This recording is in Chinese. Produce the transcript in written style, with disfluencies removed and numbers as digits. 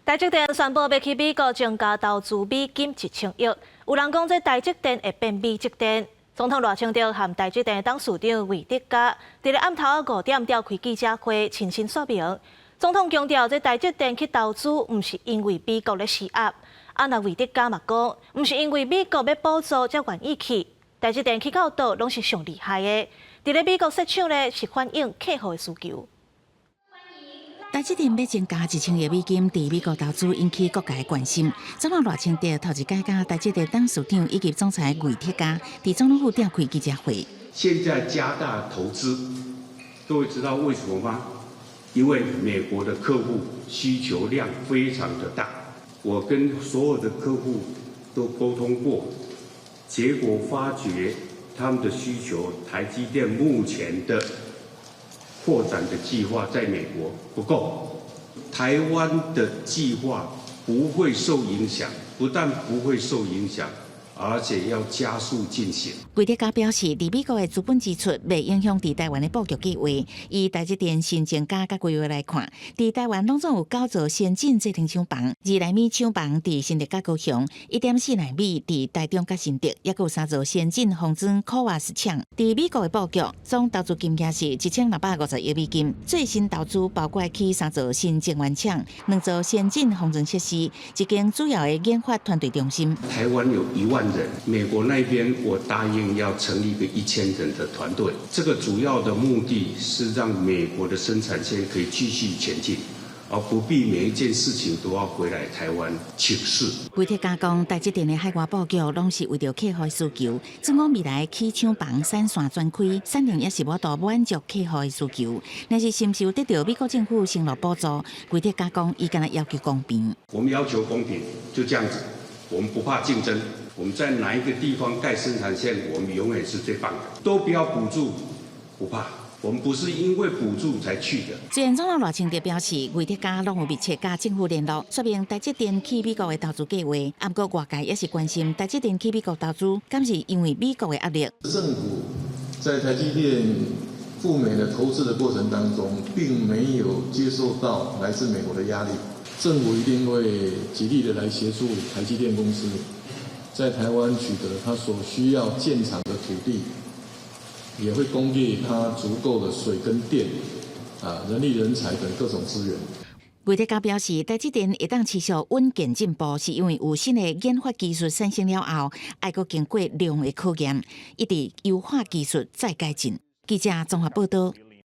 台积电宣布要去美国增加投资美金1000亿，有人讲这台积电会变美积电。总统赖清德和台积电董事长魏德嘉伫咧暗头5点召开记者会，亲身说明。总统强调，这台积电去投资，唔是因为美国咧施压。那魏德嘉嘛讲，唔是因为美国要补助才愿意去。台积电去到倒拢是上厉害的，伫咧美国市场咧是反映客户的需求。 台积电要增加1000亿美金伫美国投资，引起各界关心。总统赖清德头一届甲台积电董事长以及总裁魏德嘉伫总统府召开记者会。现在加大投资，各位知道为什么吗？因为美国的客户需求量非常的大，我跟所有的客户都沟通过，结果发觉他们的需求，台积电目前的 扩展的计划在美国不够，台湾的计划不会受影响，不但不会受影响，而且要加速进行。魏德嘉表示，伫美国的资本支出未影响伫台湾的布局计划。以台积电新增加甲规划来看，伫台湾拢总有9座先进智能厂房，2奈米厂房伫新竹甲高雄，1.4奈米伫台中甲新竹，也有3座先进封装 CoWoS 厂。伫美国的布局总投资金额是1650亿美金，最新投资包括起3座新晶圆厂、2座先进封装设施，一间主要的研发团队中心。台湾有1万人，美国那边我答应要成立一个1000人的团队，这个主要的目的是让美国的生产线可以继续前进，而不必每一件事情都要回来台湾请示。魏德嘉讲，台积电的海外布局拢是为着客户的需求，展望未来起厂房产线全开，产能也是无度满足客户的需求。若是深受得到美国政府承诺补助，魏德嘉讲，伊敢若要求公平。我们要求公平，就这样子，我们不怕竞争。 我们在哪一个地方盖生产线，我们永远是最棒的，都不要补助，不怕。我们不是因为补助才去的。前总统赖清德表示，魏德嘉拢有密切甲政府联络，说明台积电去美国的投资计划。不过外界也是关心台积电去美国投资，敢是因为美国的压力？政府在台积电赴美的投资的过程当中，并没有接受到来自美国的压力，政府一定会极力的来协助台积电公司。 在台湾取得他所需要建厂的土地，也会供给他足够的水跟电，人力人才等各种资源。魏德嘉表示，台积电会当持续稳健进步，是因为有新的研发技术产生了后，还阁经过量的考验，一直优化技术再改进。记者综合报道。